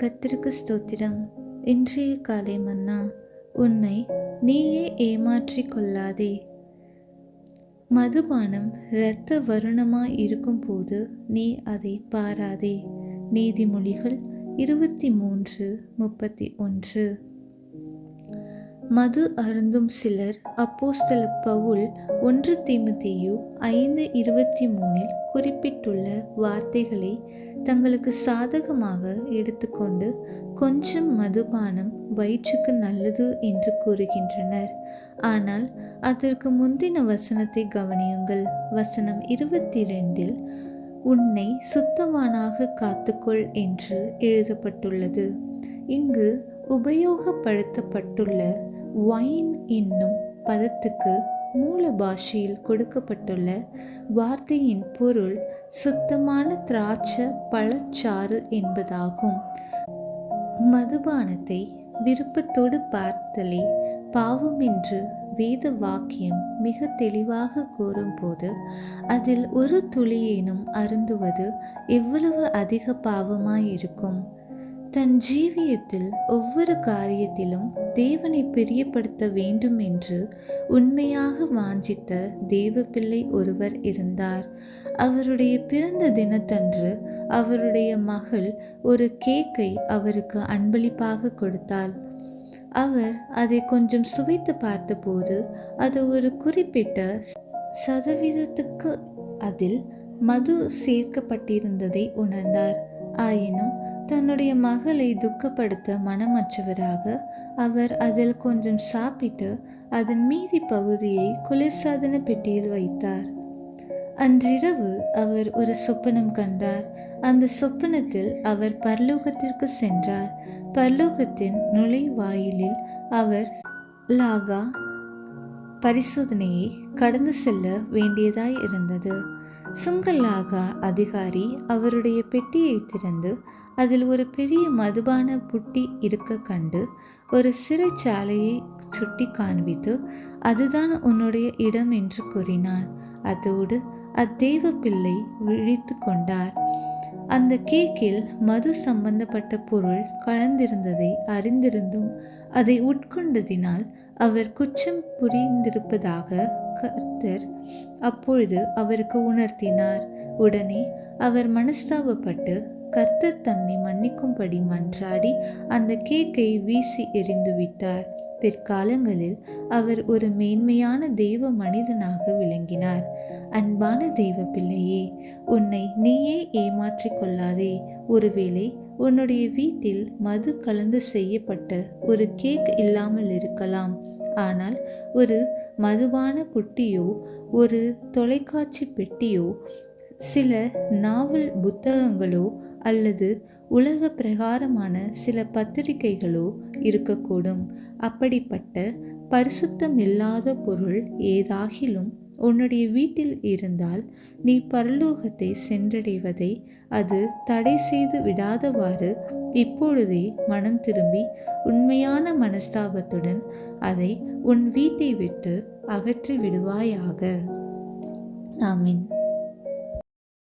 கர்த்தருக்கு ஸ்தோத்திரம். இன்றைய காலை மன்னா. உன்னை நீயே ஏமாற்றிக் கொள்ளாதே. மதுபானம் இரத்த வருணமாய் இருக்கும்போது நீ அதை பாராதே. நீதிமொழிகள் 23:31. மது அருந்தும் சிலர் அப்போஸ்தல பவுல் 1 தீமோத்தேயு 5:23 குறிப்பிட்டுள்ள வார்த்தைகளை தங்களுக்கு சாதகமாக எடுத்துக்கொண்டு கொஞ்சம் மதுபானம் வயிற்றுக்கு நல்லது என்று கூறுகின்றனர். ஆனால் அதற்கு முந்தின வசனத்தை கவனியுங்கள். வசனம் 22 உன்னை சுத்தவானாக காத்துக்கொள் என்று எழுதப்பட்டுள்ளது. இங்கு உபயோகப்படுத்தப்பட்டுள்ள வைன் என்னும் பதத்துக்கு மூல பாஷையில் கொடுக்கப்பட்டுள்ள வார்த்தையின் பொருள் சுத்தமான திராட்சை பழச்சாறு என்பதாகும். மதுபானத்தை விருப்பத்தோடு பார்த்தலே பாவம் என்று வேத வாக்கியம் மிக தெளிவாக கூறும்போது அதில் ஒரு துளியேனும் அருந்துவது எவ்வளவு அதிக பாவமாயிருக்கும். தன் ஜீவியத்தில் ஒவ்வொரு காரியத்திலும் தேவனை பிரியப்படுத்த வேண்டும் என்று உண்மையாக வாஞ்சித்த தேவ பிள்ளை ஒருவர் இருந்தார். அவருடைய பிறந்த தினத்தன்று அவருடைய மகள் ஒரு கேக்கை அவருக்கு அன்பளிப்பாக கொடுத்தாள். அவர் அதை கொஞ்சம் சுவைத்து பார்த்தபோது அது ஒரு குறிப்பிட்ட சதவீதத்துக்கு அதில் மது சேர்க்கப்பட்டிருந்ததை உணர்ந்தார். ஆயினும் தன்னுடைய மகளை துக்கப்படுத்த மனமற்றவராக அவர் அதில் கொஞ்சம் சாப்பிட்டு அதன் மீதி பகுதியை குளிர்சாதன பெட்டியில் வைத்தார். அன்றிரவு அவர் ஒரு சொப்பனம் கண்டார். அந்த சொப்பனத்தில் அவர் பரலோகத்திற்கு சென்றார். பரலோகத்தின் நுழைவாயிலில் அவர் லாகா பரிசோதனையை கடந்து செல்ல வேண்டியதாய் இருந்தது. சுங்கலாகா அதிகாரி அவருடைய பெட்டியை திறந்து அதில் ஒரு பெரிய மதுபான புட்டி இருக்க கண்டு ஒரு சிறைச்சாலையை சுட்டி காண்பித்து அதுதான் உன்னுடைய இடம் என்று கூறினார். அதோடு அத்தேவ பிள்ளை விழித்து கொண்டார். அந்த கேக்கில் மது சம்பந்தப்பட்ட பொருள் கலந்திருந்ததை அறிந்திருந்தும் அதை உட்கொண்டதினால் அவர் குற்றம் புரிந்திருப்பதாக கர்த்தர் அப்பொழுது அவருக்கு உணர்த்தினார். உடனே அவர் மனஸ்தாபப்பட்டு கர்த்தர் தன்னை மன்னிக்கும்படி மன்றாடி அந்த கேக்கை வீசி எறிந்து விட்டார். பிற்காலங்களில் அவர் ஒரு மேன்மையான தெய்வ மனிதனாக விளங்கினார். அன்பான தெய்வ பிள்ளையே, உன்னை நீயே ஏமாற்றிக் கொள்ளாதே. ஒருவேளை உன்னுடைய வீட்டில் மது கலந்து செய்யப்பட்ட ஒரு கேக் இல்லாமல் இருக்கலாம். ஆனால் ஒரு மதுபான புட்டியோ ஒரு தொலைக்காட்சி பெட்டியோ சில நாவல் புத்தகங்களோ அல்லது உலக பிரகாரமான சில பத்திரிகைகளோ இருக்கக்கூடும். அப்படிப்பட்ட பரிசுத்தமில்லாத பொருள் ஏதாகிலும் உன்னுடைய வீட்டில் இருந்தால் நீ பரலோகத்தை சென்றடைவதை அது தடை செய்து விடாதவாறு இப்பொழுதே மனம் திரும்பி உண்மையான மனஸ்தாபத்துடன் அதை உன் வீட்டை விட்டு அகற்றி விடுவாயாக. ஆமீன்.